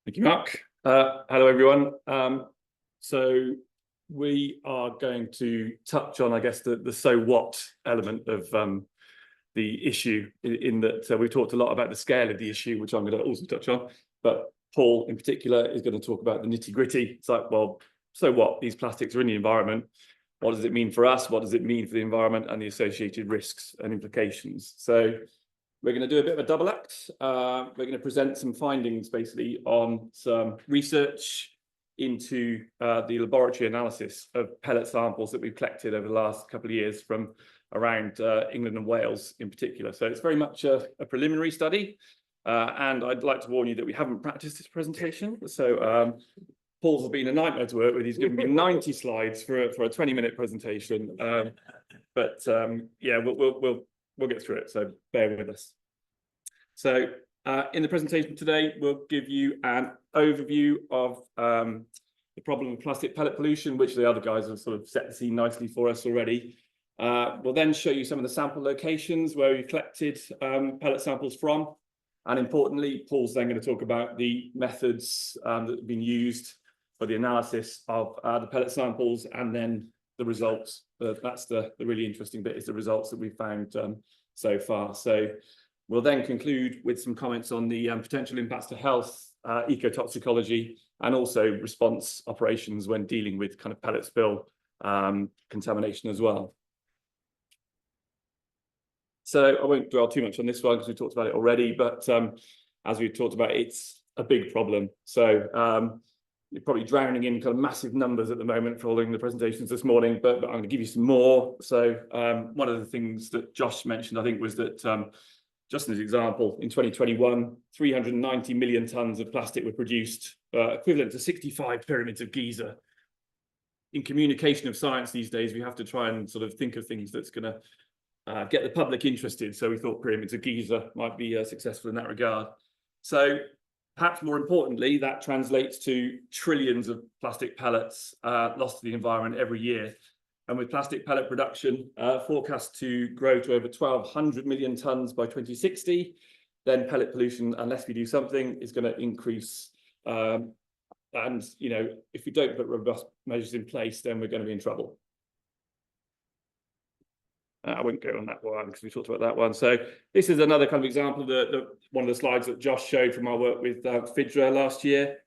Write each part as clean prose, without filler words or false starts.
Thank you, Mark. Hello, everyone. So we are going to touch on, I guess, the so what element of the issue in that we've talked a lot about the scale of the issue, which I'm going to also touch on. But Paul, in particular, is going to talk about the nitty gritty. It's like, well, so what? These plastics are in the environment. What does it mean for us? What does it mean for the environment and the associated risks and implications? So we're going to do a bit of a double act. We're going to present some findings basically on some research into the laboratory analysis of pellet samples that we've collected over the last couple of years from around England and Wales in particular. So it's very much a preliminary study. And I'd like to warn you that we haven't practiced this presentation. So Paul's been a nightmare to work with. He's given me 90 slides for a 20-minute presentation. Yeah, we'll get through it, so bear with us. So in the presentation today, we'll give you an overview of the problem of plastic pellet pollution, which the other guys have sort of set the scene nicely for us already. We'll then show you some of the sample locations where we've collected pellet samples from. And importantly, Paul's then going to talk about the methods that have been used for the analysis of the pellet samples and then the results. That's the really interesting bit, is the results that we've found so far. So we'll then conclude with some comments on the potential impacts to health, ecotoxicology, and also response operations when dealing with kind of pellet spill contamination as well. So I won't dwell too much on this one because we talked about it already, but as we talked about, it's a big problem. So you're probably drowning in kind of massive numbers at the moment following the presentations this morning, but I'm going to give you some more. So one of the things that Josh mentioned, I think, was that just as an example, in 2021, 390 million tons of plastic were produced, equivalent to 65 pyramids of Giza. In communication of science these days, we have to try and sort of think of things that's going to get the public interested. So we thought pyramids of Giza might be successful in that regard. So perhaps more importantly, that translates to trillions of plastic pellets lost to the environment every year. And with plastic pellet production forecast to grow to over 1,200 million tons by 2060, then pellet pollution, unless we do something, is going to increase. And, you know, if we don't put robust measures in place, then we're going to be in trouble. I won't go on that one because we talked about that one. So this is another kind of example of one of the slides that Josh showed from our work with FIDRA last year.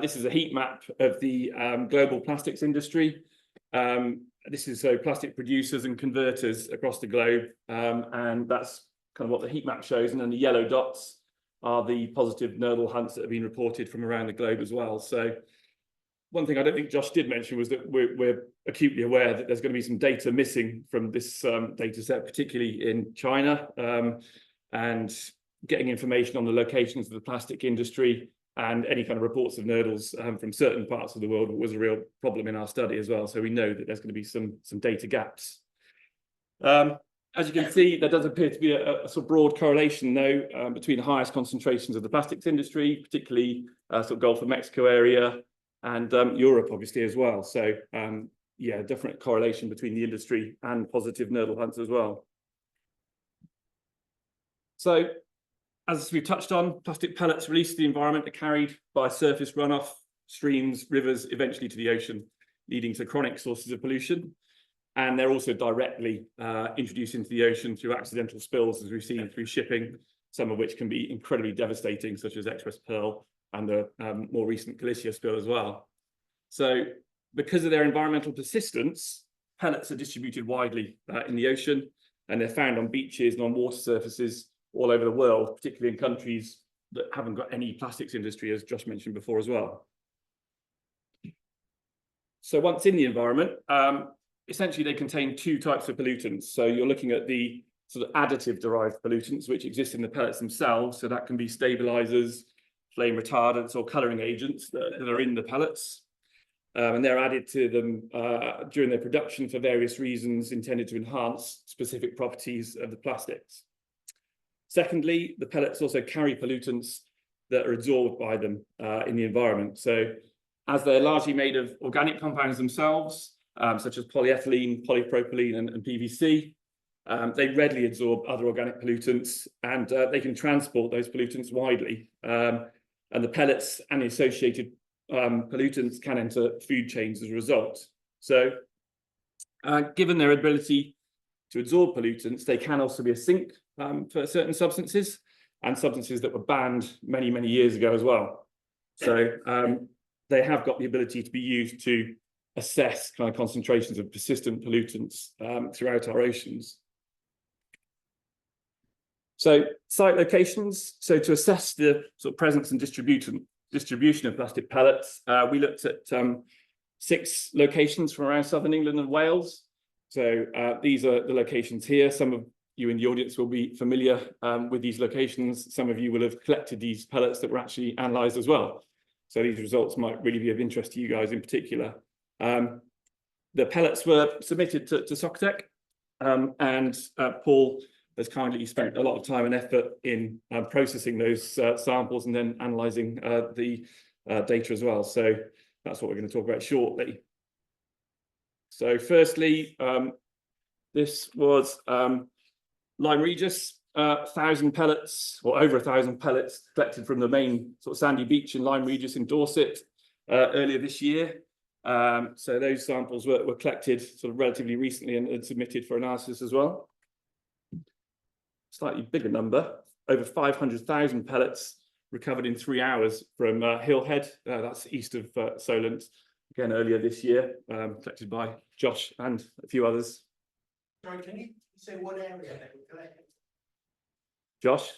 This is a heat map of the global plastics industry. This is so plastic producers and converters across the globe. And that's kind of what the heat map shows. And then the yellow dots are the positive Nurdle hunts that have been reported from around the globe as well. So one thing I don't think Josh did mention was that we're acutely aware that there's going to be some data missing from this data set, particularly in China, and getting information on the locations of the plastic industry and any kind of reports of Nurdles from certain parts of the world was a real problem in our study as well. So we know that there's going to be some data gaps. As you can see, there does appear to be a sort of broad correlation, though, between the highest concentrations of the plastics industry, particularly sort of Gulf of Mexico area, and Europe, obviously, as well. So, yeah, definite correlation between the industry and positive Nurdle hunts as well. So, as we've touched on, plastic pellets released to the environment are carried by surface runoff, streams, rivers, eventually to the ocean, leading to chronic sources of pollution. And they're also directly introduced into the ocean through accidental spills, as we've seen through shipping, some of which can be incredibly devastating, such as Express Pearl and the more recent Galicia spill as well. So because of their environmental persistence, pellets are distributed widely in the ocean, and they're found on beaches and on water surfaces all over the world, particularly in countries that haven't got any plastics industry, as Josh mentioned before as well. So once in the environment, essentially they contain two types of pollutants. So you're looking at the sort of additive derived pollutants, which exist in the pellets themselves. So that can be stabilizers, flame retardants, or colouring agents that are in the pellets. And they're added to them during their production for various reasons intended to enhance specific properties of the plastics. Secondly, the pellets also carry pollutants that are absorbed by them in the environment. So as they're largely made of organic compounds themselves, such as polyethylene, polypropylene, and PVC, they readily absorb other organic pollutants, and they can transport those pollutants widely. and the pellets and the associated pollutants can enter food chains as a result. So given their ability to absorb pollutants, they can also be a sink for certain substances, and substances that were banned many, many years ago as well. So they have got the ability to be used to assess kind of concentrations of persistent pollutants throughout our oceans. So site locations. So to assess the sort of presence and distribution of plastic pellets, we looked at 6 locations from around southern England and Wales. So these are the locations here. Some of you in the audience will be familiar with these locations. Some of you will have collected these pellets that were actually analysed as well. So these results might really be of interest to you guys in particular. The pellets were submitted to Socotec, and Paul has kindly spent a lot of time and effort in processing those samples and then analysing the data as well. So that's what we're going to talk about shortly. So firstly, this was Lyme Regis, 1,000 pellets, or over 1,000 pellets collected from the main sort of sandy beach in Lyme Regis in Dorset earlier this year. So those samples were collected sort of relatively recently and submitted for analysis as well. Slightly bigger number, over 500,000 pellets recovered in 3 hours from Hillhead, that's east of Solent, again earlier this year, collected by Josh and a few others. Sorry, can you say what area they were collected? Josh?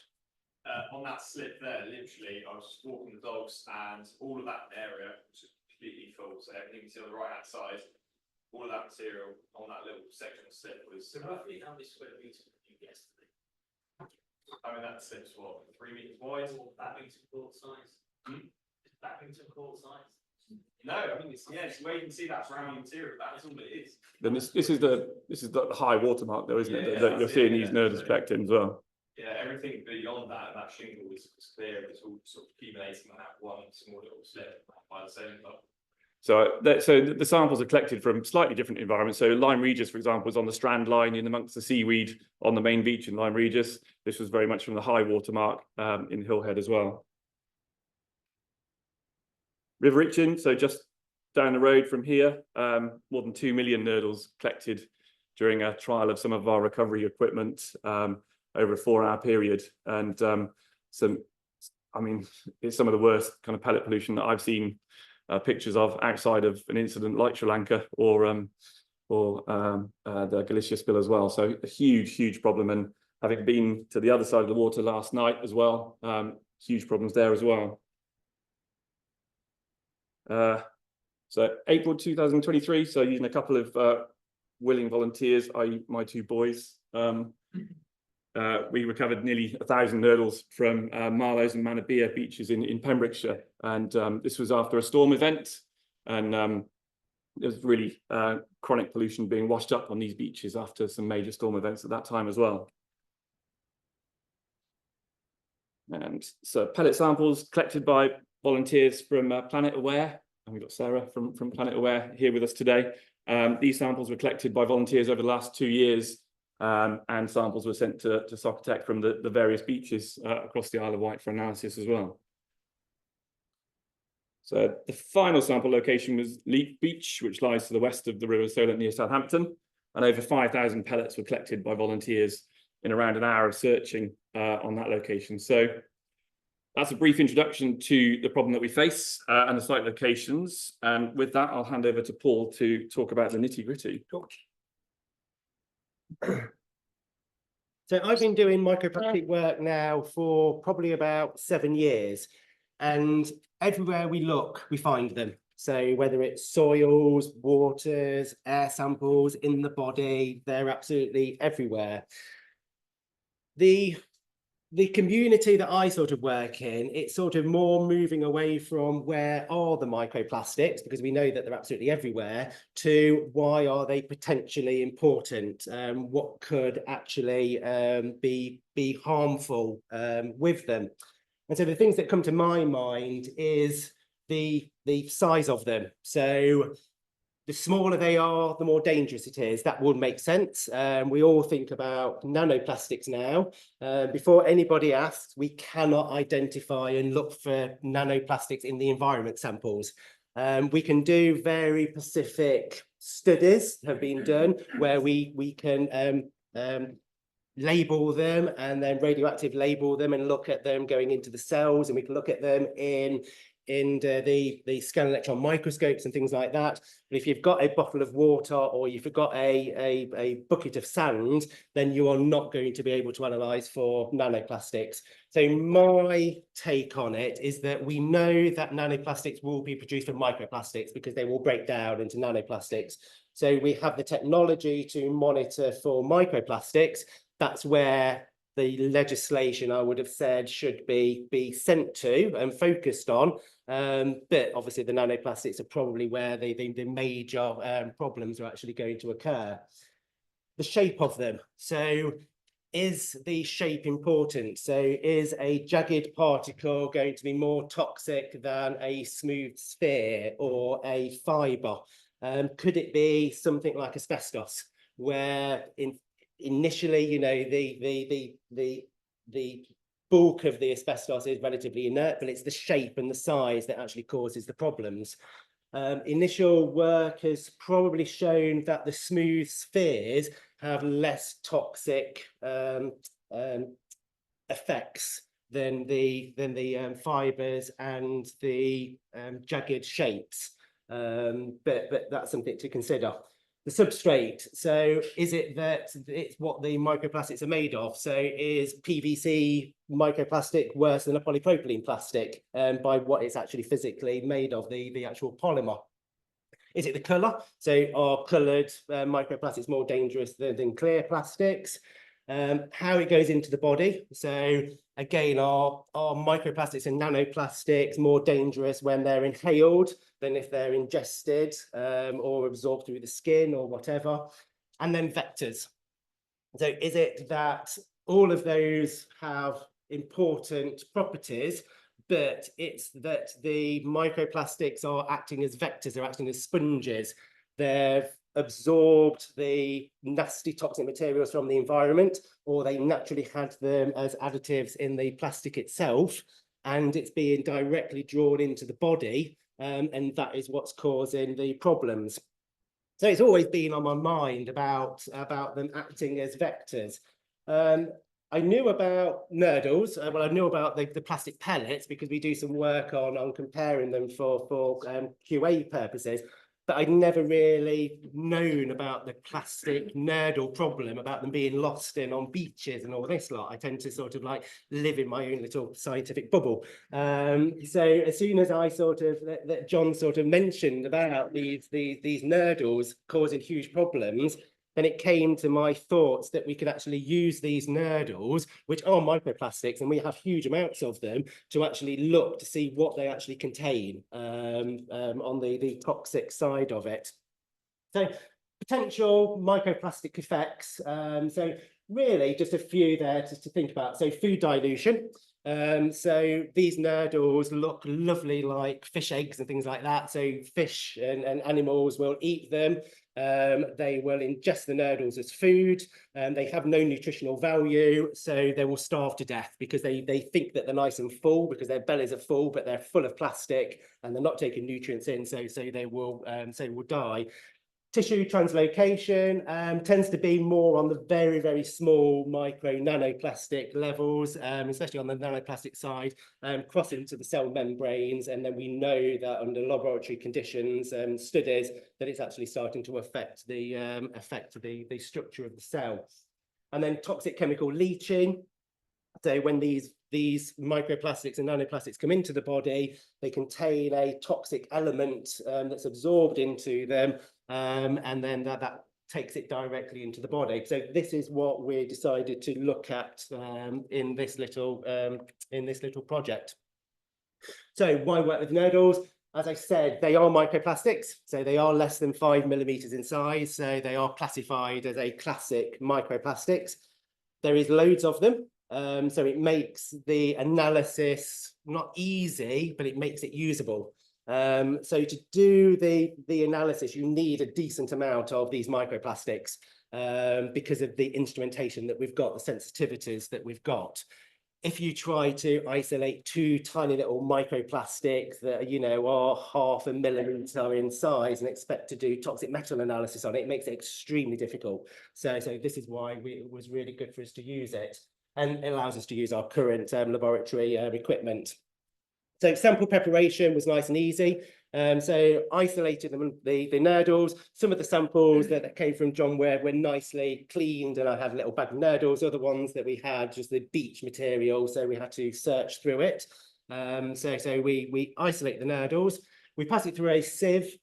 On that slip there, literally, I was just walking the dogs and all of that area was completely full. So everything you see on the right hand side, all of that material on that little section of slip was. So roughly how many square meters did you guesstimate? I mean, that slip's what, 3 meters wide? Or badminton court size? Is badminton court size? No, I mean, it's where you can see that surrounding material. That's all it is. Then this is the high watermark though, isn't it? Yeah, That you're seeing these Nurdles collecting as well. Yeah, everything beyond that shingle was clear. It was all sort of accumulating on that one small little slip by the same top. So the samples are collected from slightly different environments. So Lyme Regis, for example, was on the strand line in amongst the seaweed on the main beach in Lyme Regis. This was very much from the high water mark in Hillhead as well. River Itchen, so just down the road from here, more than 2 million Nurdles collected during a trial of some of our recovery equipment over a 4-hour period. And it's some of the worst kind of pellet pollution that I've seen pictures of outside of an incident like Sri Lanka or the Galicia spill as well. So a huge problem, and having been to the other side of the water last night as well, huge problems there as well. So April 2023, so using a couple of willing volunteers, i.e. my 2 boys, we recovered nearly 1,000 Nurdles from Marlows and Manabia beaches in Pembrokeshire. And this was after a storm event, and there was really chronic pollution being washed up on these beaches after some major storm events at that time as well. And so pellet samples collected by volunteers from Planet Aware, and we've got Sarah from Planet Aware here with us today. These samples were collected by volunteers over the last 2 years, and samples were sent to Socotec from the various beaches across the Isle of Wight for analysis as well. So the final sample location was Leek Beach, which lies to the west of the River Solent near Southampton, and over 5,000 pellets were collected by volunteers in around an hour of searching on that location. So that's a brief introduction to the problem that we face and the site locations. And with that, I'll hand over to Paul to talk about the nitty-gritty. So I've been doing microplastic work now for probably about 7 years, and everywhere we look, we find them. So whether it's soils, waters, air samples, in the body, they're absolutely everywhere. The community that I sort of work in, it's sort of more moving away from where are the microplastics, because we know that they're absolutely everywhere, to why are they potentially important? What could actually be harmful with them? And so the things that come to my mind is the size of them. So the smaller they are, the more dangerous it is. That would make sense. We all think about nanoplastics now. Before anybody asks, we cannot identify and look for nanoplastics in the environment samples. We can do very specific studies have been done where we can label them and then radioactive label them and look at them going into the cells, and we can look at them in the scan electron microscopes and things like that. But if you've got a bottle of water or you've got a bucket of sand, then you are not going to be able to analyze for nanoplastics. So my take on it is that we know that nanoplastics will be produced from microplastics because they will break down into nanoplastics. So we have the technology to monitor for microplastics. That's where the legislation, I would have said, should be sent to and focused on. But obviously the nanoplastics are probably where the major problems are actually going to occur. The shape of them. So is the shape important? So is a jagged particle going to be more toxic than a smooth sphere or a fibre? Could it be something like asbestos, where initially, you know, the bulk of the asbestos is relatively inert, but it's the shape and the size that actually causes the problems. Initial work has probably shown that the smooth spheres have less toxic effects than the fibres and the jagged shapes. But that's something to consider. The substrate. So is it that it's what the microplastics are made of? So is PVC microplastic worse than a polypropylene plastic by what it's actually physically made of, the actual polymer? Is it the colour? So are coloured microplastics more dangerous than clear plastics? How it goes into the body. So again, are microplastics and nanoplastics more dangerous when they're inhaled than if they're ingested or absorbed through the skin or whatever? And then vectors. So is it that all of those have important properties, but it's that the microplastics are acting as vectors, they're acting as sponges. They've absorbed the nasty toxic materials from the environment, or they naturally had them as additives in the plastic itself, and it's being directly drawn into the body, and that is what's causing the problems. So it's always been on my mind about them acting as vectors. I knew about Nurdles. Well, I knew about the plastic pellets because we do some work on comparing them for QA purposes. But I'd never really known about the plastic nurdle problem, about them being lost in on beaches and all this lot. I tend to sort of like live in my own little scientific bubble. So as soon as I that John sort of mentioned about these nurdles causing huge problems, then it came to my thoughts that we could actually use these nurdles, which are microplastics, and we have huge amounts of them, to actually look to see what they actually contain on the toxic side of it. So potential microplastic effects. So really just a few there to think about. So food dilution. So these nurdles look lovely like fish eggs and things like that. So fish and animals will eat them. They will ingest the nurdles as food. They have no nutritional value, so they will starve to death because they think that they're nice and full because their bellies are full, but they're full of plastic and they're not taking nutrients in, so they will die. Tissue translocation tends to be more on the very, very small micro nanoplastic levels, especially on the nanoplastic side, crossing to the cell membranes. And then we know that under laboratory conditions and studies that it's actually starting to affect the structure of the cell. And then toxic chemical leaching. So when these microplastics and nanoplastics come into the body, they contain a toxic element that's absorbed into them, and then that takes it directly into the body. So this is what we decided to look at in this little project. So why work with Nurdles? As I said, they are microplastics, so they are less than 5 millimeters in size. So they are classified as a classic microplastics. There is loads of them. So it makes the analysis not easy, but it makes it usable. So to do the analysis, you need a decent amount of these microplastics because of the instrumentation that we've got, the sensitivities that we've got. If you try to isolate two tiny little microplastics that, you know, are 0.5 millimeter in size and expect to do toxic metal analysis on it, it makes it extremely difficult. So this is why it was really good for us to use it. And it allows us to use our current laboratory equipment. So sample preparation was nice and easy. So isolated the Nurdles. Some of the samples that came from John Webb were nicely cleaned, and I had a little bag of Nurdles. Other ones that we had just the beach material, so we had to search through it. So we isolate the Nurdles. We pass it through a sieve,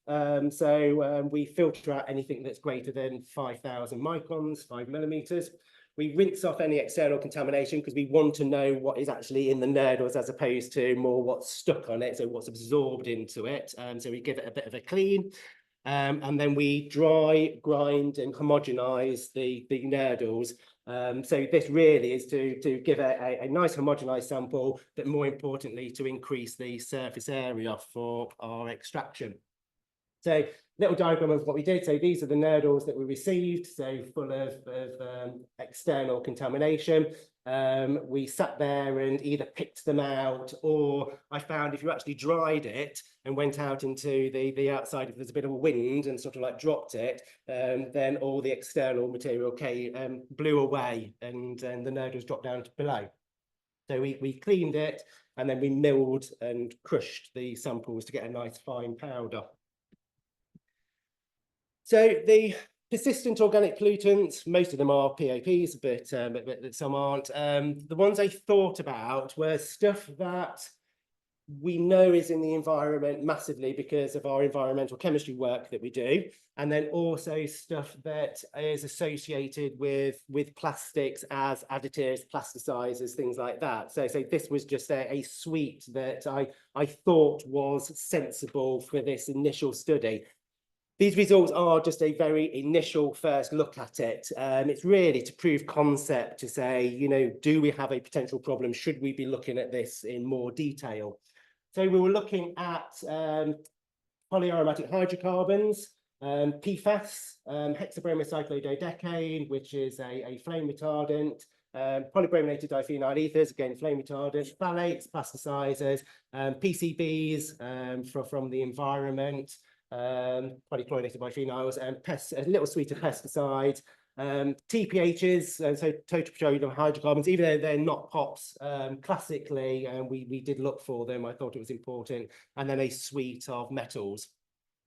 we filter out anything that's greater than 5,000 microns, 5 millimeters. We rinse off any external contamination because we want to know what is actually in the Nurdles as opposed to more what's stuck on it, so what's absorbed into it. So we give it a bit of a clean. And then we dry, grind and homogenize the Nurdles. So this really is to give a nice homogenized sample, but more importantly, to increase the surface area for our extraction. So little diagram of what we did. So these are the Nurdles that we received, so full of external contamination. We sat there and either picked them out, or I found if you actually dried it and went out into the outside, if there's a bit of a wind and sort of like dropped it, then all the external material blew away and the Nurdles dropped down to below. So we cleaned it and then we milled and crushed the samples to get a nice fine powder. So the persistent organic pollutants, most of them are PAPs, but some aren't. The ones I thought about were stuff that we know is in the environment massively because of our environmental chemistry work that we do, and then also stuff that is associated with plastics as additives, plasticizers, things like that. So this was just a suite that I thought was sensible for this initial study. These results are just a very initial first look at it. It's really to prove concept, to say, you know, do we have a potential problem? Should we be looking at this in more detail? So we were looking at polyaromatic hydrocarbons, PFAS, hexabromocyclododecane, cyclododecane, which is a flame retardant, polybrominated diphenyl ethers, again, flame retardant, phthalates, plasticizers, PCBs from the environment, polychlorinated biphenyls, and a little suite of pesticides, TPHs, so total petroleum hydrocarbons, even though they're not POPs classically, and we did look for them, I thought it was important, and then a suite of metals.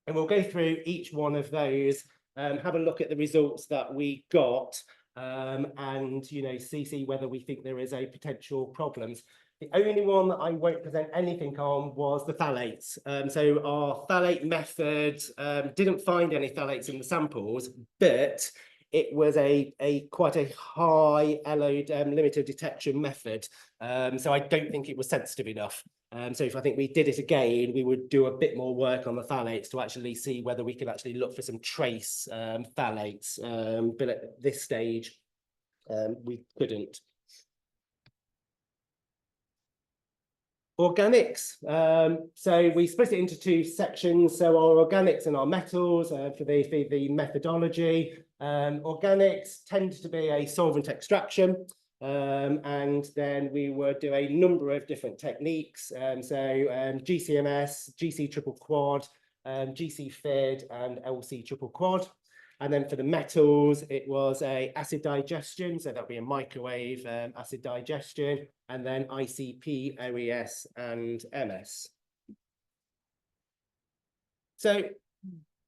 And we'll go through each one of those, have a look at the results that we got, and, you know, see whether we think there is a potential problems. The only one that I won't present anything on was the phthalates. So our phthalate method didn't find any phthalates in the samples, but it was quite a high LOD limit of detection method. So I don't think it was sensitive enough. So if I think we did it again, we would do a bit more work on the phthalates to actually see whether we could actually look for some trace phthalates. But at this stage, we couldn't. Organics. So we split it into two sections. So our organics and our metals for the methodology. Organics tend to be a solvent extraction. And then we would do a number of different techniques. GCMS, GC triple quad, GC FID, and LC triple quad. And then for the metals, it was a acid digestion, so that'll be a microwave acid digestion, and then ICP, OES, and MS. So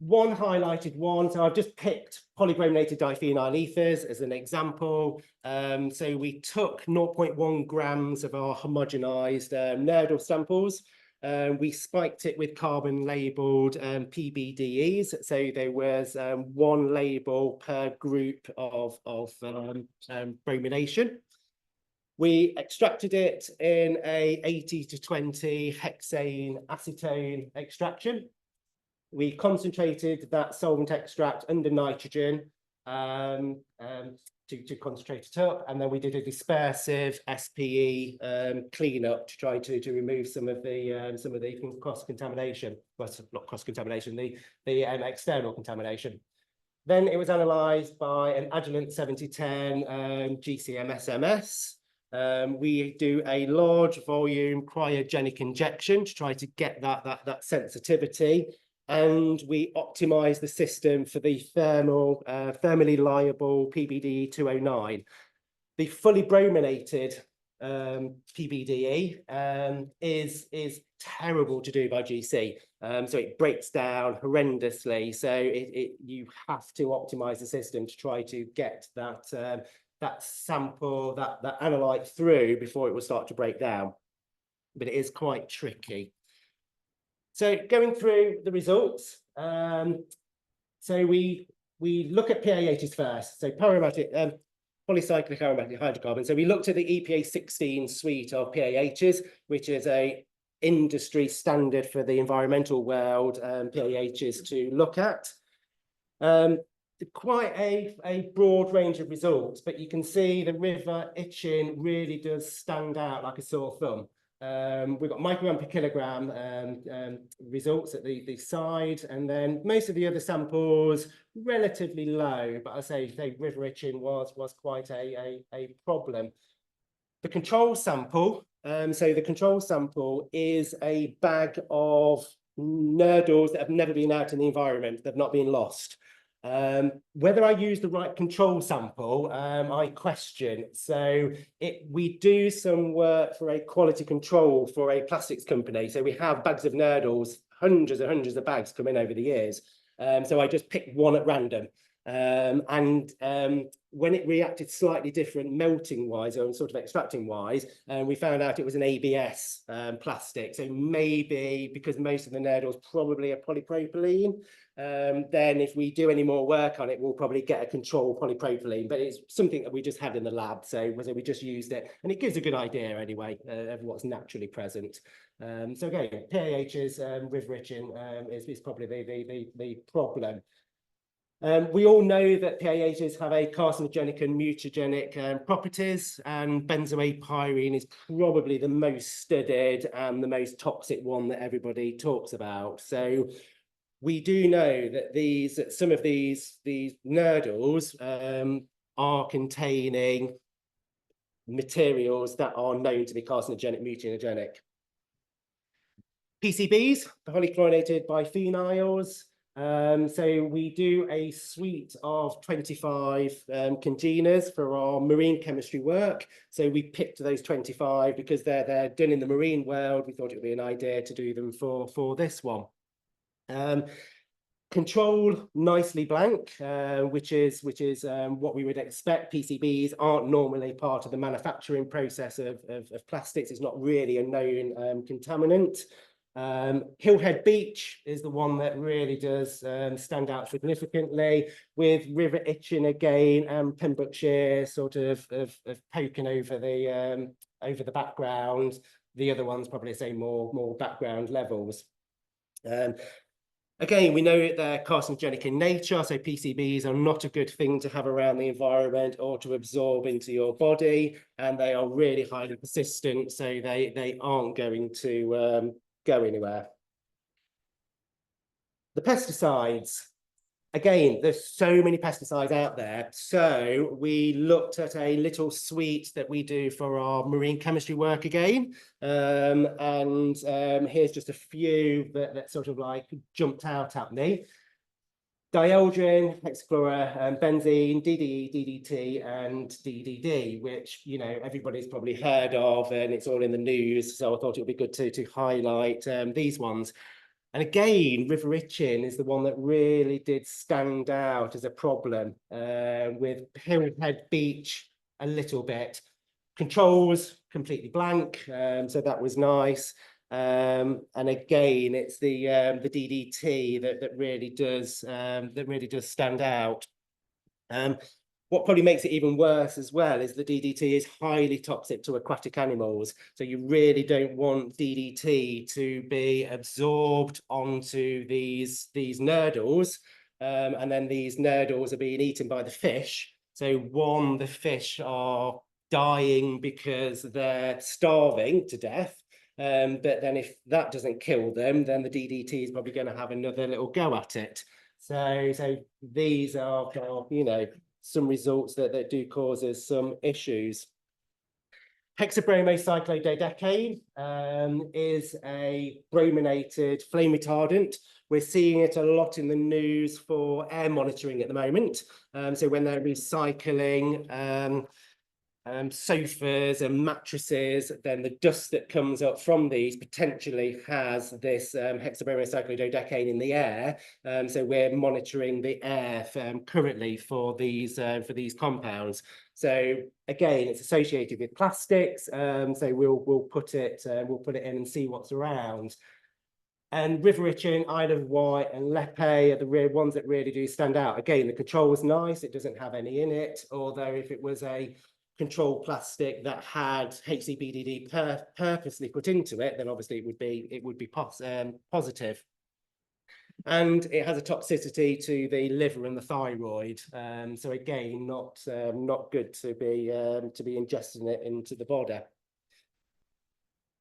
one highlighted one, so I've just picked polybrominated diphenyl ethers as an example. So we took 0.1 grams of our homogenized Nurdle samples. We spiked it with carbon labeled PBDEs. So there was one label per group of bromination. We extracted it in a 80 to 20 hexane acetone extraction. We concentrated that solvent extract under nitrogen, to concentrate it up, and then we did a dispersive SPE cleanup to try to remove some of the cross contamination, well, not cross contamination, the external contamination. Then it was analysed by an Agilent 7010 GCM SMS. We do a large volume cryogenic injection to try to get that sensitivity, and we optimize the system for the thermally liable PBDE 209. The fully brominated PBDE is terrible to do by GC. So it breaks down horrendously. So you have to optimize the system to try to get that sample, that analyte through before it will start to break down. But it is quite tricky. So going through the results, so we look at PAHs first. So polycyclic aromatic hydrocarbons. So we looked at the EPA 16 suite of PAHs, which is a industry standard for the environmental world, PAHs to look at. Quite a broad range of results, but you can see the river itching really does stand out like a sore thumb. We've got microgram per kilogram results at the side, and then most of the other samples relatively low, but I say river itching was quite a problem. The control sample, so the control sample is a bag of Nurdles that have never been out in the environment, they've not been lost. Whether I use the right control sample, I question. So we do some work for a quality control for a plastics company. So we have bags of Nurdles, hundreds and hundreds of bags come in over the years. So I just picked one at random. When it reacted slightly different melting wise or sort of extracting wise, we found out it was an ABS plastic. So maybe because most of the Nurdles probably are polypropylene, then if we do any more work on it, we'll probably get a control polypropylene, but it's something that we just had in the lab. So we just used it, and it gives a good idea anyway of what's naturally present. So again, PAHs, river itching is probably the problem. We all know that PAHs have a carcinogenic and mutagenic properties, and benzoate-pyrene is probably the most studied and the most toxic one that everybody talks about. So we do know that some of these Nurdles are containing materials that are known to be carcinogenic, mutagenic. PCBs, polychlorinated biphenyls. So we do a suite of 25 congeners for our marine chemistry work. So we picked those 25 because they're done in the marine world. We thought it would be an idea to do them for this one. Control nicely blank, which is what we would expect. PCBs aren't normally part of the manufacturing process of plastics. It's not really a known contaminant. Hillhead Beach is the one that really does stand out significantly, with river itching again and Pembrokeshire sort of poking over the background. The other ones probably say more background levels. Again, we know that they're carcinogenic in nature, so PCBs are not a good thing to have around the environment or to absorb into your body, and they are really highly persistent, so they aren't going to go anywhere. The pesticides. Again, there's so many pesticides out there. So we looked at a little suite that we do for our marine chemistry work again. Here's just a few that sort of like jumped out at me. Dieldrin, hexachlorobenzene, DDE, DDT, and DDD, which, you know, everybody's probably heard of, and it's all in the news. So I thought it would be good to highlight these ones. And again, river itching is the one that really did stand out as a problem, with Hillhead Beach a little bit. Controls completely blank, so that was nice. And again, it's the DDT that really does stand out. What probably makes it even worse as well is the DDT is highly toxic to aquatic animals. So you really don't want DDT to be absorbed onto these Nurdles. And then these Nurdles are being eaten by the fish. So one, the fish are dying because they're starving to death. But then if that doesn't kill them, then the DDT is probably going to have another little go at it. So these are, you know, some results that do cause us some issues. Hexabromocyclododecane is a brominated flame retardant. We're seeing it a lot in the news for air monitoring at the moment. So when they're recycling sofas and mattresses, then the dust that comes up from these potentially has this hexabromocyclododecane in the air. So we're monitoring the air currently for these compounds. So again, it's associated with plastics. So we'll put it in and see what's around. And River Itching, Isle of Wight, and Lepe are the ones that really do stand out. Again, the control was nice; it doesn't have any in it. Although if it was a control plastic that had HCBDD purposely put into it, then obviously it would be positive. And it has a toxicity to the liver and the thyroid. So again, not good to be ingesting it into the body.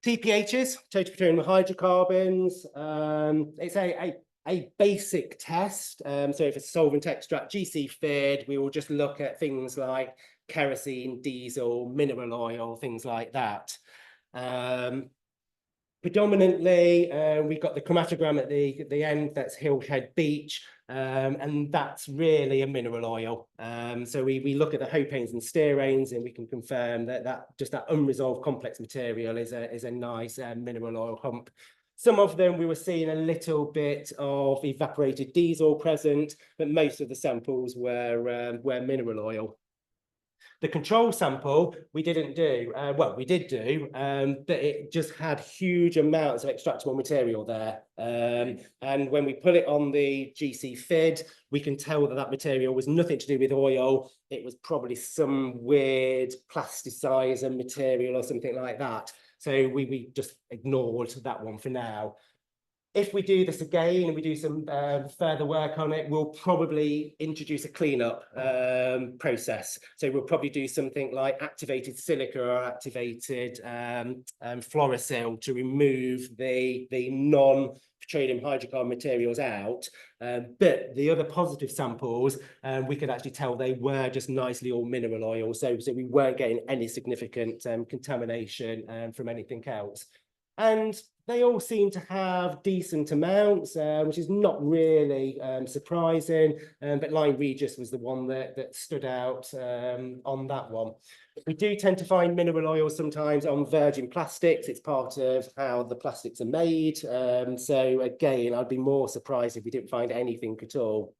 TPHs, total petroleum hydrocarbons. It's a basic test. So if it's solvent extract, GC FID, we will just look at things like kerosene, diesel, mineral oil, things like that. Predominantly, we've got the chromatogram at the end, that's Hillhead Beach, and that's really a mineral oil. So we look at the hopanes and stearanes, and we can confirm that just that unresolved complex material is a nice mineral oil hump. Some of them we were seeing a little bit of evaporated diesel present, but most of the samples were mineral oil. The control sample we didn't do, well, we did do, but it just had huge amounts of extractable material there. And when we put it on the GC FID, we can tell that material was nothing to do with oil. It was probably some weird plasticizer material or something like that. So we just ignored that one for now. If we do this again and we do some further work on it, we'll probably introduce a cleanup process. So we'll probably do something like activated silica or activated fluorosil to remove the non-petroleum hydrocarbon materials out. But the other positive samples, we could actually tell they were just nicely all mineral oil. So we weren't getting any significant contamination from anything else. And they all seem to have decent amounts, which is not really surprising. But Lyme Regis was the one that stood out on that one. We do tend to find mineral oils sometimes on virgin plastics. It's part of how the plastics are made. So again, I'd be more surprised if we didn't find anything at all.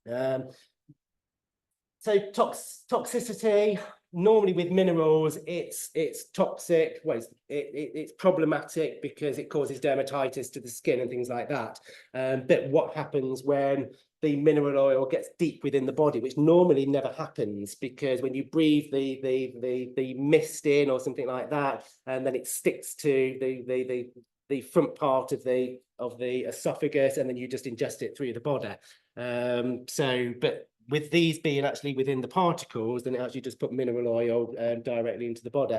So toxicity. Normally with minerals, it's toxic. Well, it's problematic because it causes dermatitis to the skin and things like that. But what happens when the mineral oil gets deep within the body, which normally never happens, because when you breathe the mist in or something like that, and then it sticks to the front part of the esophagus, and then you just ingest it through the body. But with these being actually within the particles, then it actually just put mineral oil directly into the body.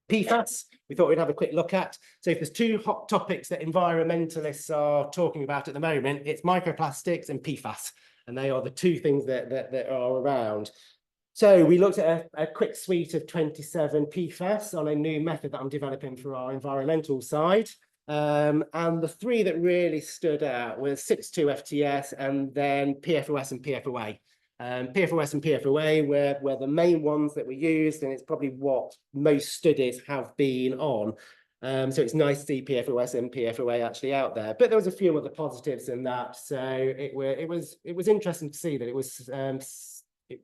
PFAS, we thought we'd have a quick look at. So if there's two hot topics that environmentalists are talking about at the moment, it's microplastics and PFAS. And they are the two things that are around. So we looked at a quick suite of 27 PFAS on a new method that I'm developing for our environmental side. And the three that really stood out was 6,2-FTS and then PFOS and PFOA. PFOS and PFOA were the main ones that were used, and it's probably what most studies have been on. So it's nice to see PFOS and PFOA actually out there, but there was a few other positives in that. So it was interesting to see that it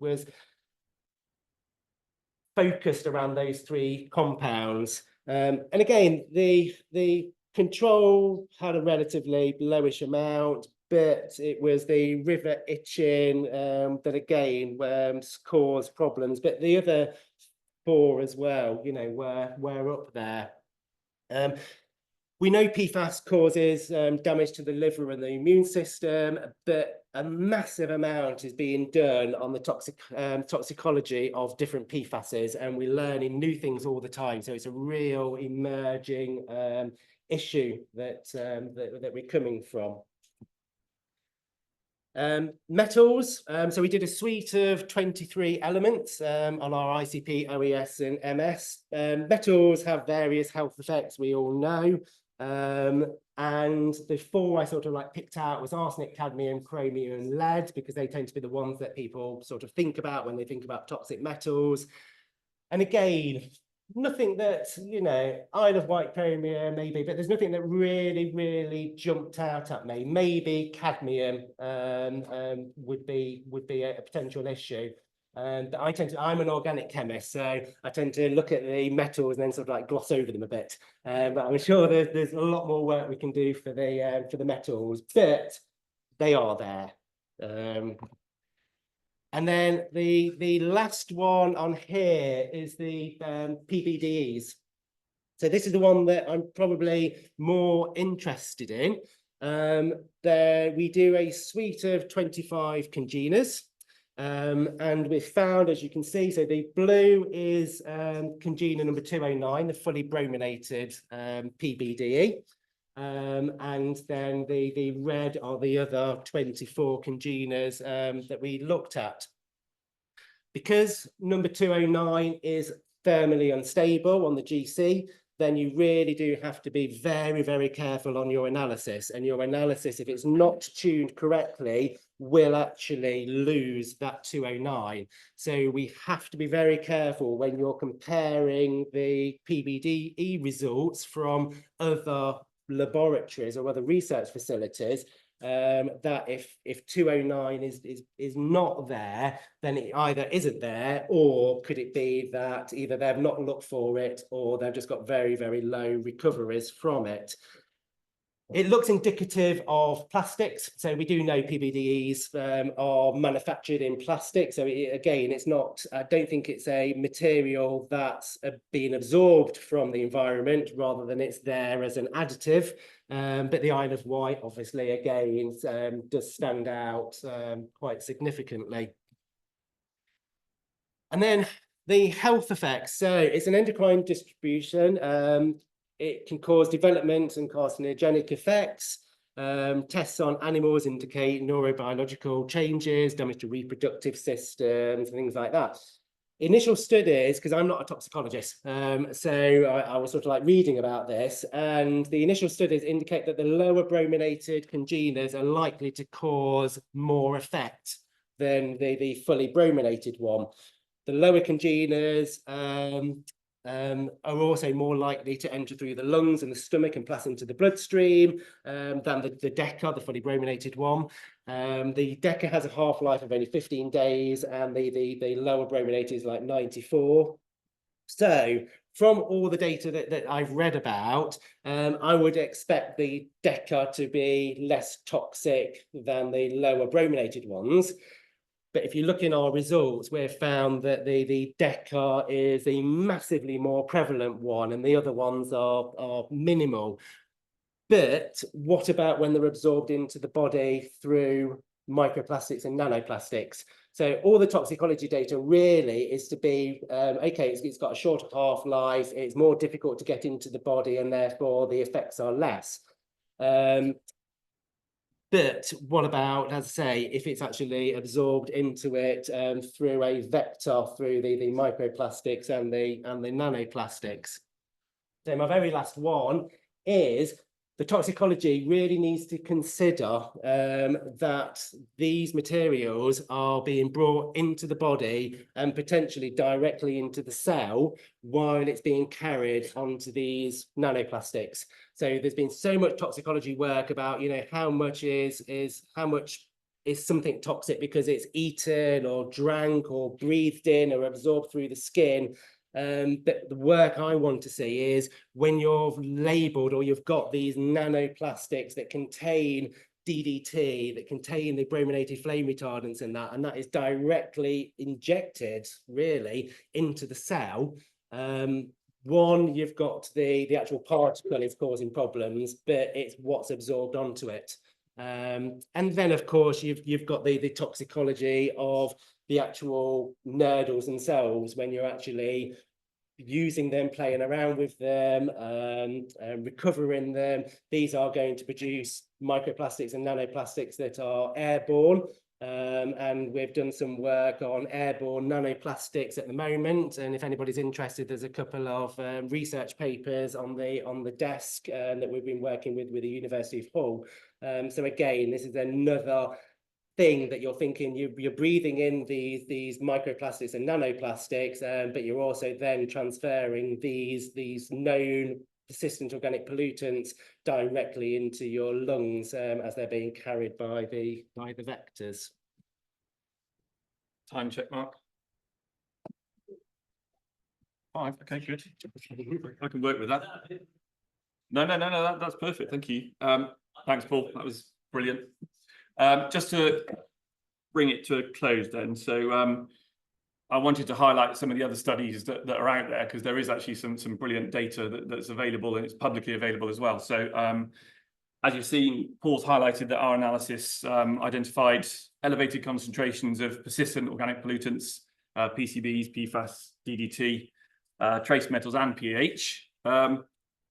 was focused around those three compounds. And again, the control had a relatively lowish amount, but it was the river itching that again caused problems. But the other four as well, you know, were up there. We know PFAS causes damage to the liver and the immune system, but a massive amount is being done on the toxicology of different PFASs, and we're learning new things all the time. So it's a real emerging issue that we're coming from. Metals, so we did a suite of 23 elements on our ICP, OES and MS. Metals have various health effects, we all know. And the four I sort of like picked out was arsenic, cadmium, chromium, and lead, because they tend to be the ones that people sort of think about when they think about toxic metals. And again, nothing that, you know, Isle of Wight chromium maybe, but there's nothing that really jumped out at me. Maybe cadmium would be a potential issue. And I'm an organic chemist, so I tend to look at the metals and then sort of like gloss over them a bit. But I'm sure there's a lot more work we can do for the metals, but they are there. And then the last one on here is the PBDEs. So this is the one that I'm probably more interested in. We do a suite of 25 congeners. And we've found, as you can see, so the blue is congener number 209, the fully brominated PBDE. And then the red are the other 24 congeners that we looked at. Because number 209 is thermally unstable on the GC, then you really do have to be very careful on your analysis. And your analysis, if it's not tuned correctly, will actually lose that 209. So we have to be very careful when you're comparing the PBDE results from other laboratories or other research facilities, that if 209 is not there, then it either isn't there, or could it be that either they've not looked for it or they've just got very recoveries from it. It looks indicative of plastics. So we do know PBDEs are manufactured in plastic. So again, it's not, I don't think it's a material that's being absorbed from the environment rather than it's there as an additive. But the Isle of Wight, obviously, again, does stand out quite significantly. And then the health effects. So it's an endocrine distribution. It can cause development and carcinogenic effects. Tests on animals indicate neurobiological changes, damage to reproductive systems, and things like that. Initial studies, because I'm not a toxicologist, so I was sort of like reading about this, and the initial studies indicate that the lower brominated congeners are likely to cause more effect than the fully brominated one. The lower congeners are also more likely to enter through the lungs and the stomach and pass into the bloodstream than the DECA, the fully brominated one. The DECA has a half-life of only 15 days, and the lower brominated is like 94. So from all the data that I've read about, I would expect the DECA to be less toxic than the lower brominated ones. But if you look in our results, we've found that the DECA is a massively more prevalent one, and the other ones are minimal. But what about when they're absorbed into the body through microplastics and nanoplastics? So all the toxicology data really is to be, okay, it's got a shorter half-life, it's more difficult to get into the body, and therefore the effects are less. But what about, as I say, if it's actually absorbed into it through a vector, through the microplastics and the nanoplastics? So my very last one is the toxicology really needs to consider that these materials are being brought into the body and potentially directly into the cell while it's being carried onto these nanoplastics. So there's been so much toxicology work about, you know, how much is something toxic because it's eaten or drank or breathed in or absorbed through the skin. But the work I want to see is when you're labeled or you've got these nanoplastics that contain DDT, that contain the brominated flame retardants and that is directly injected really into the cell, one, you've got the actual particle is causing problems, but it's what's absorbed onto it. And then, of course, you've got the toxicology of the actual nurdles themselves when you're actually using them, playing around with them, recovering them. These are going to produce microplastics and nanoplastics that are airborne. And we've done some work on airborne nanoplastics at the moment. And if anybody's interested, there's a couple of research papers on the desk that we've been working with the University of Hull. So again, this is another thing that you're thinking you're breathing in these microplastics and nanoplastics, but you're also then transferring these known persistent organic pollutants directly into your lungs as they're being carried by the vectors. Time check, Mark. 5. Okay, good. I can work with that. No, that's perfect. Thank you. Thanks, Paul. That was brilliant. Just to bring it to a close then, so I wanted to highlight some of the other studies that are out there, because there is actually some brilliant data that's available, and it's publicly available as well. So as you've seen, Paul's highlighted that our analysis identified elevated concentrations of persistent organic pollutants, PCBs, PFAS, DDT, trace metals and pH.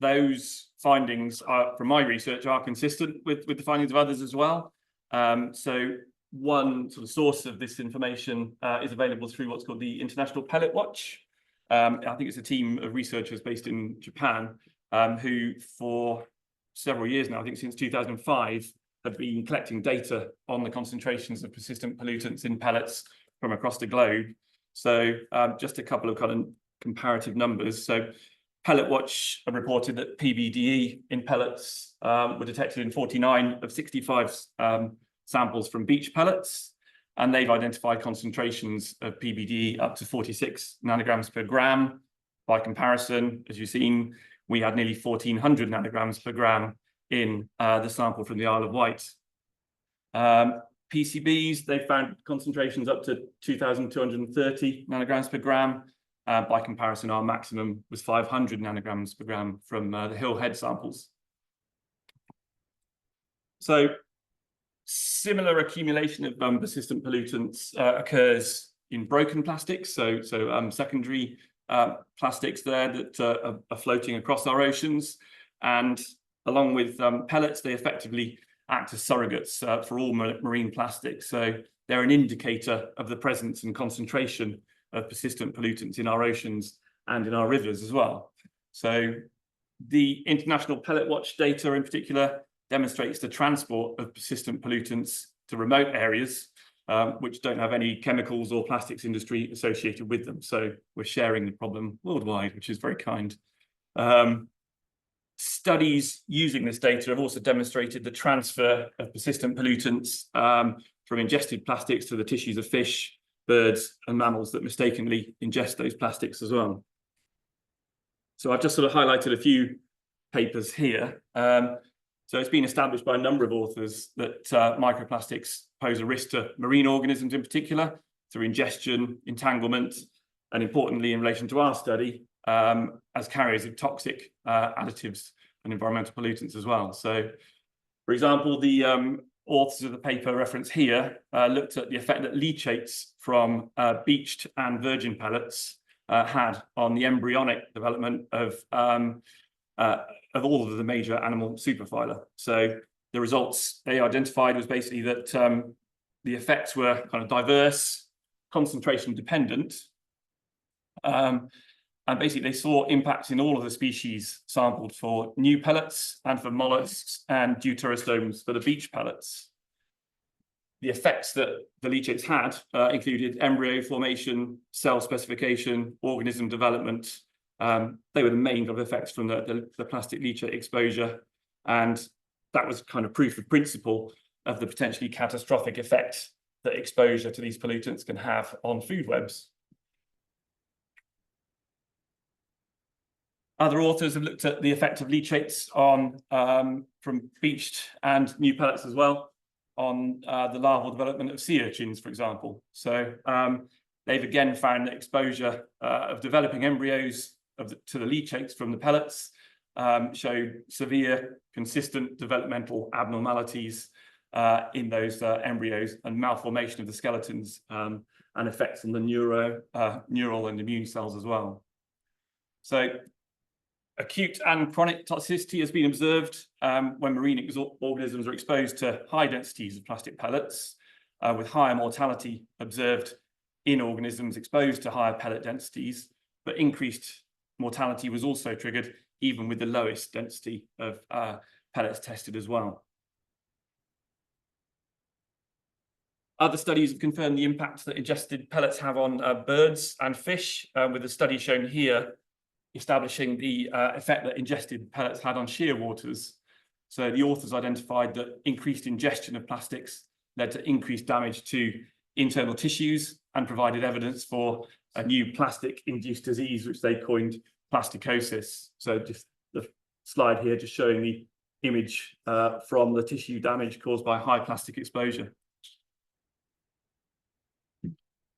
Those findings from my research are consistent with the findings of others as well. So one sort of source of this information is available through what's called the International Pellet Watch. I think it's a team of researchers based in Japan who for several years now, I think since 2005, have been collecting data on the concentrations of persistent pollutants in pellets from across the globe. So just a couple of kind of comparative numbers. So Pellet Watch reported that PBDE in pellets were detected in 49 of 65 samples from beach pellets, and they've identified concentrations of PBDE up to 46 nanograms per gram. By comparison, as you've seen, we had nearly 1,400 nanograms per gram in the sample from the Isle of Wight. PCBs, they found concentrations up to 2,230 nanograms per gram. By comparison, our maximum was 500 nanograms per gram from the Hill Head samples. So similar accumulation of persistent pollutants occurs in broken plastics, so secondary plastics there that are floating across our oceans. And along with pellets, they effectively act as surrogates for all marine plastics. So they're an indicator of the presence and concentration of persistent pollutants in our oceans and in our rivers as well. So the International Pellet Watch data in particular demonstrates the transport of persistent pollutants to remote areas, which don't have any chemicals or plastics industry associated with them. So we're sharing the problem worldwide, which is very kind. Studies using this data have also demonstrated the transfer of persistent pollutants from ingested plastics to the tissues of fish, birds and mammals that mistakenly ingest those plastics as well. So I've just sort of highlighted a few papers here. So it's been established by a number of authors that microplastics pose a risk to marine organisms in particular through ingestion, entanglement, and importantly in relation to our study, as carriers of toxic additives and environmental pollutants as well. So, for example, the authors of the paper referenced here looked at the effect that leachates from beached and virgin pellets had on the embryonic development of all of the major animal superphyla. So the results they identified was basically that the effects were kind of diverse, concentration dependent, and basically they saw impacts in all of the species sampled for new pellets and for mollusks and deuterostomes for the beach pellets. The effects that the leachates had included embryo formation, cell specification, organism development. They were the main kind of effects from the plastic leachate exposure. And that was kind of proof of principle of the potentially catastrophic effect that exposure to these pollutants can have on food webs. Other authors have looked at the effect of leachates on from beached and new pellets as well on the larval development of sea urchins, for example. So they've again found that exposure of developing embryos to the leachates from the pellets show severe, consistent developmental abnormalities in those embryos and malformation of the skeletons and effects on the neural and immune cells as well. So acute and chronic toxicity has been observed when marine organisms are exposed to high densities of plastic pellets, with higher mortality observed in organisms exposed to higher pellet densities, but increased mortality was also triggered even with the lowest density of pellets tested as well. Other studies have confirmed the impact that ingested pellets have on birds and fish, with a study shown here establishing the effect that ingested pellets had on shearwaters. So the authors identified that increased ingestion of plastics led to increased damage to internal tissues and provided evidence for a new plastic-induced disease, which they coined plasticosis. So just the slide here just showing the image from the tissue damage caused by high plastic exposure.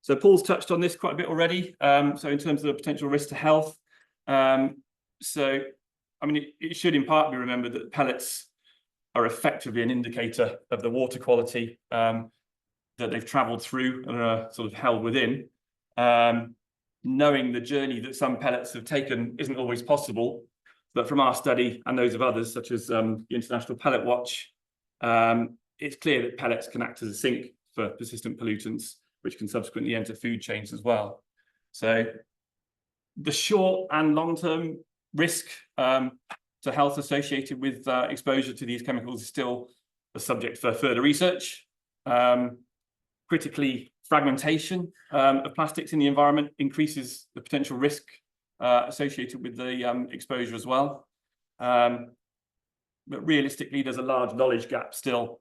So Paul's touched on this quite a bit already. So in terms of the potential risk to health, so I mean, it should in part be remembered that pellets are effectively an indicator of the water quality that they've travelled through and are sort of held within. Knowing the journey that some pellets have taken isn't always possible, but from our study and those of others, such as the International Pellet Watch, it's clear that pellets can act as a sink for persistent pollutants, which can subsequently enter food chains as well. So the short and long-term risk to health associated with exposure to these chemicals is still a subject for further research. Critically, fragmentation of plastics in the environment increases the potential risk associated with the exposure as well. But realistically, there's a large knowledge gap still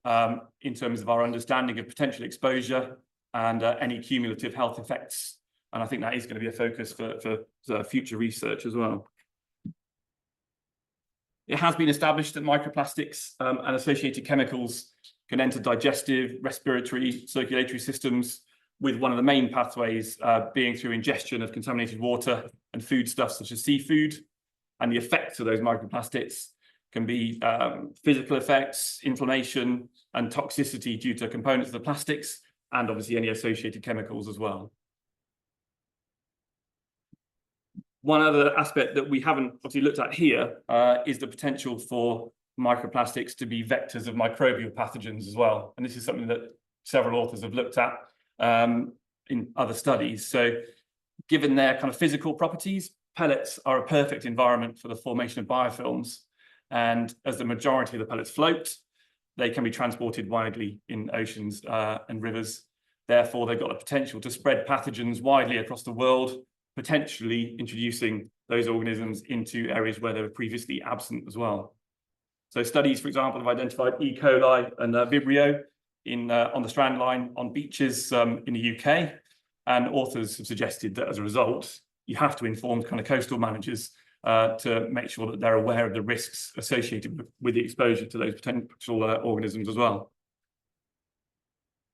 in terms of our understanding of potential exposure and any cumulative health effects. And I think that is going to be a focus for future research as well. It has been established that microplastics and associated chemicals can enter digestive, respiratory, circulatory systems, with one of the main pathways being through ingestion of contaminated water and foodstuffs such as seafood. And the effects of those microplastics can be physical effects, inflammation, and toxicity due to components of the plastics, and obviously any associated chemicals as well. One other aspect that we haven't obviously looked at here is the potential for microplastics to be vectors of microbial pathogens as well. And this is something that several authors have looked at in other studies. So given their kind of physical properties, pellets are a perfect environment for the formation of biofilms. And as the majority of the pellets float, they can be transported widely in oceans and rivers. Therefore, they've got the potential to spread pathogens widely across the world, potentially introducing those organisms into areas where they were previously absent as well. So studies, for example, have identified E. coli and Vibrio on the Strand Line on beaches in the UK. And authors have suggested that as a result, you have to inform kind of coastal managers to make sure that they're aware of the risks associated with the exposure to those potential organisms as well.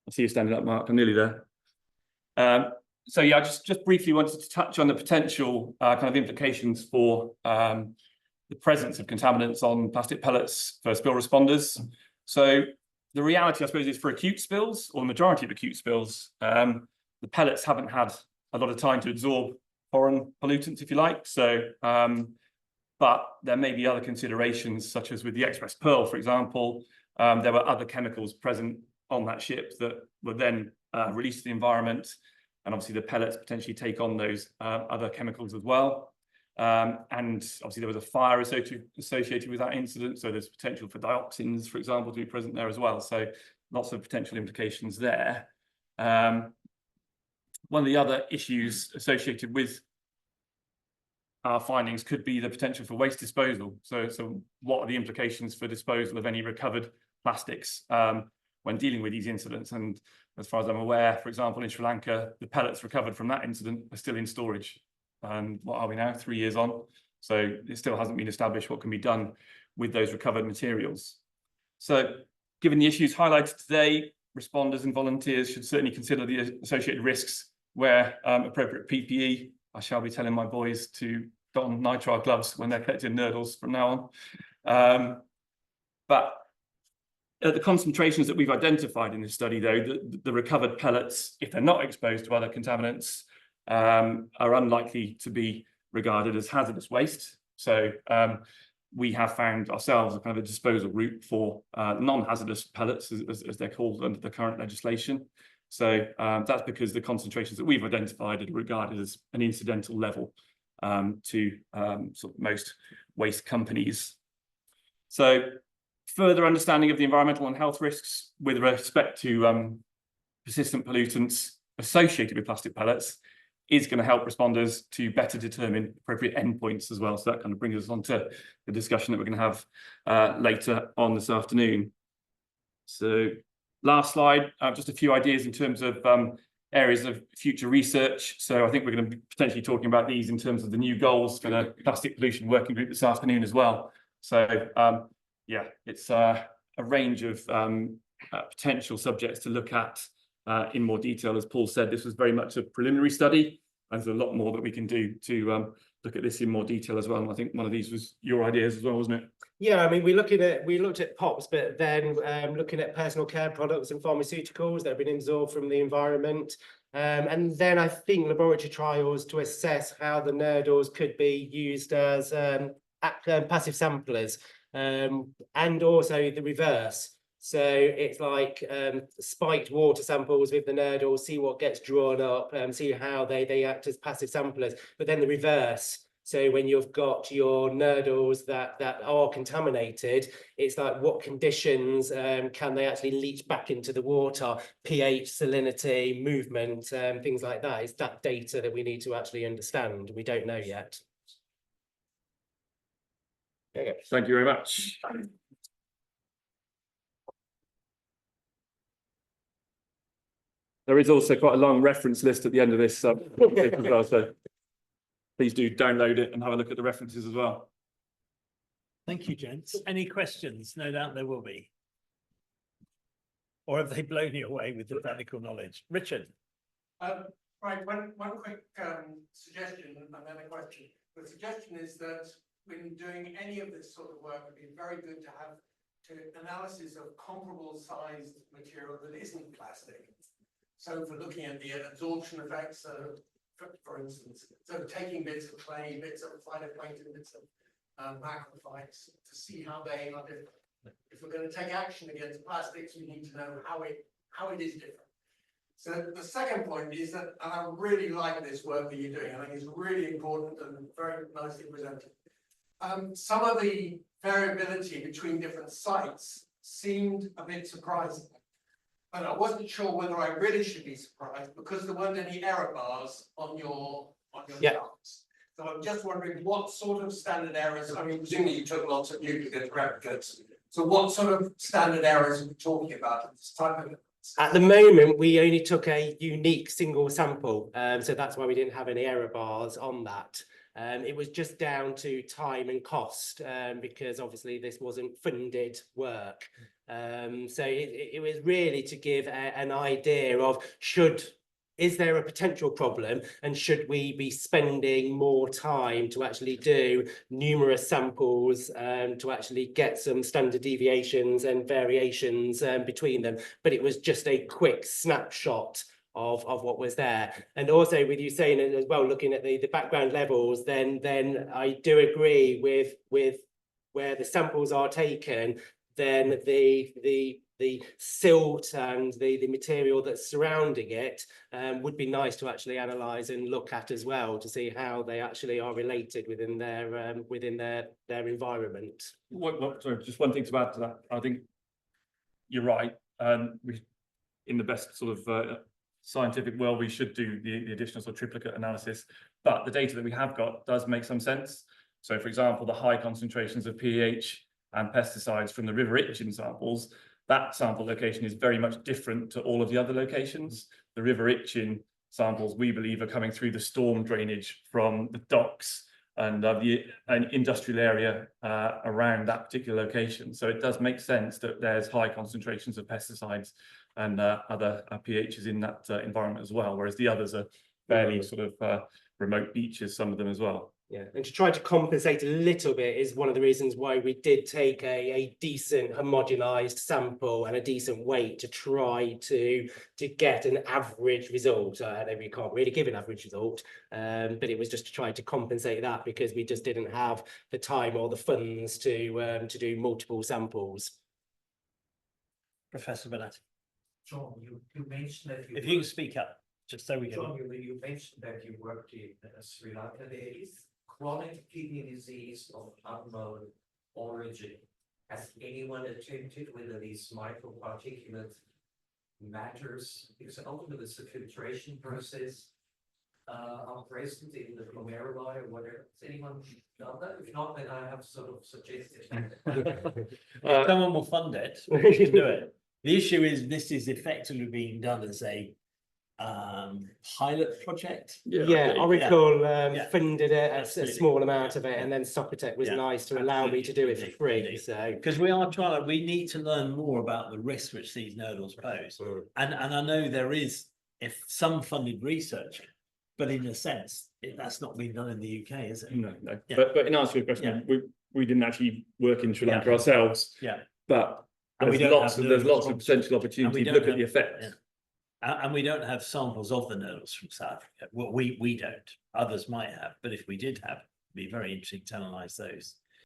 I see you standing up, Mark. I'm nearly there. So yeah, I just briefly wanted to touch on the potential kind of implications for the presence of contaminants on plastic pellets for spill responders. So the reality, I suppose, is for acute spills, or the majority of acute spills, the pellets haven't had a lot of time to absorb foreign pollutants, if you like. So, but there may be other considerations, such as with the Express Pearl, for example. There were other chemicals present on that ship that were then released to the environment. And obviously the pellets potentially take on those other chemicals as well. And obviously there was a fire associated with that incident. So there's potential for dioxins, for example, to be present there as well. So lots of potential implications there. One of the other issues associated with our findings could be the potential for waste disposal. So what are the implications for disposal of any recovered plastics when dealing with these incidents? And as far as I'm aware, for example, in Sri Lanka, the pellets recovered from that incident are still in storage. And what are we now, 3 years on? So it still hasn't been established what can be done with those recovered materials. So given the issues highlighted today, responders and volunteers should certainly consider the associated risks, wear appropriate PPE. I shall be telling my boys to on nitrile gloves when they're collecting Nurdles from now on. But at the concentrations that we've identified in this study, though, the recovered pellets, if they're not exposed to other contaminants, are unlikely to be regarded as hazardous waste. So we have found ourselves a kind of a disposal route for non-hazardous pellets, as they're called under the current legislation. So that's because the concentrations that we've identified are regarded as an incidental level to sort of most waste companies. So further understanding of the environmental and health risks with respect to persistent pollutants associated with plastic pellets is going to help responders to better determine appropriate endpoints as well. So that kind of brings us on to the discussion that we're going to have later on this afternoon. So last slide, just a few ideas in terms of areas of future research. So I think we're going to be potentially talking about these in terms of the new goals for the Plastic Pollution Working Group this afternoon as well. So yeah, it's a range of potential subjects to look at in more detail. As Paul said, this was very much a preliminary study, and there's a lot more that we can do to look at this in more detail as well. And I think one of these was your ideas as well, wasn't it? Yeah, I mean, we looked at POPs, but then looking at personal care products and pharmaceuticals that have been absorbed from the environment. And then I think laboratory trials to assess how the Nurdles could be used as passive samplers, and also the reverse. So it's like spiked water samples with the Nurdles, see what gets drawn up, see how they act as passive samplers, but then the reverse. So when you've got your Nurdles that are contaminated, it's like what conditions can they actually leach back into the water, pH, salinity, movement, things like that. It's that data that we need to actually understand. We don't know yet. Okay. Thank you very much. There is also quite a long reference list at the end of this as well, so please do download it and have a look at the references as well. Thank you, gents. Any questions? No doubt there will be. Or have they blown you away with the technical knowledge? Richard. Right, one quick suggestion and then a question. The suggestion is that when doing any of this sort of work, it'd be very good to have analysis of comparable sized material that isn't plastic. So for looking at the absorption effects, for instance, so taking bits of clay, bits of phytoplankton, bits of macrophytes to see how they are different. If we're going to take action against plastics, we need to know how it is different. So the second point is that, and I really like this work that you're doing, I think it's really important and very nicely presented. Some of the variability between different sites seemed a bit surprising. But I wasn't sure whether I really should be surprised because there weren't any error bars on your charts. So I'm just wondering what sort of standard errors, I mean, presumably you took lots of duplicate replicates. So what sort of standard errors are we talking about at this type of? At the moment, we only took a unique single sample. So that's why we didn't have any error bars on that. It was just down to time and cost because obviously this wasn't funded work. So it was really to give an idea of is there a potential problem and should we be spending more time to actually do numerous samples to actually get some standard deviations and variations between them. But it was just a quick snapshot of what was there. And also with you saying it as well, looking at the background levels, then I do agree with where the samples are taken, then the silt and the material that's surrounding it would be nice to actually analyze and look at as well to see how they actually are related within their environment. Sorry, just one thing to add to that. I think you're right. We, in the best sort of scientific world, we should do the additional sort of triplicate analysis, but the data that we have got does make some sense. So for example, the high concentrations of pH and pesticides from the River Itchen samples, that sample location is very much different to all of the other locations. The River Itchen samples, we believe, are coming through the storm drainage from the docks and the industrial area around that particular location. So it does make sense that there's high concentrations of pesticides and other pHs in that environment as well, whereas the others are fairly sort of remote beaches, some of them as well. Yeah, and to try to compensate a little bit is one of the reasons why we did take a decent homogenized sample and a decent weight to try to get an average result. I know we can't really give an average result, but it was just to try to compensate that because we just didn't have the time or the funds to do multiple samples. Professor Burnett, John, you mentioned that if you can speak up, just so we can. John, you mentioned that you worked in Sri Lanka. There is chronic kidney disease of unknown origin. Has anyone attempted whether these microparticulate matters, because ultimately it's a filtration process, are present in the glomeruli or whatever? Has anyone done that? If not, then I have sort of suggested. If someone will fund it, we can do it. The issue is this is effectively being done as a pilot project. Yeah, Oracle Yeah. funded a Absolutely. small amount of it, Yeah. and then Socratek was Yeah, nice to allow me to do it for absolutely, free. indeed. So Because we need to learn more about the risks which these nurdles pose. And I know there is some funded research, but in a sense, that's not been done in the UK, is it? No. Yeah. But in answer to your question, we didn't actually work in Sri Lanka Yeah. ourselves. Yeah. But And we there's don't lots have of nurdles potential And opportunity we to don't look at have- the effects. yeah. And we don't have samples of the nurdles from South Africa. Well, we don't. Others might have, but if we did have, it'd be very interesting to analyse those.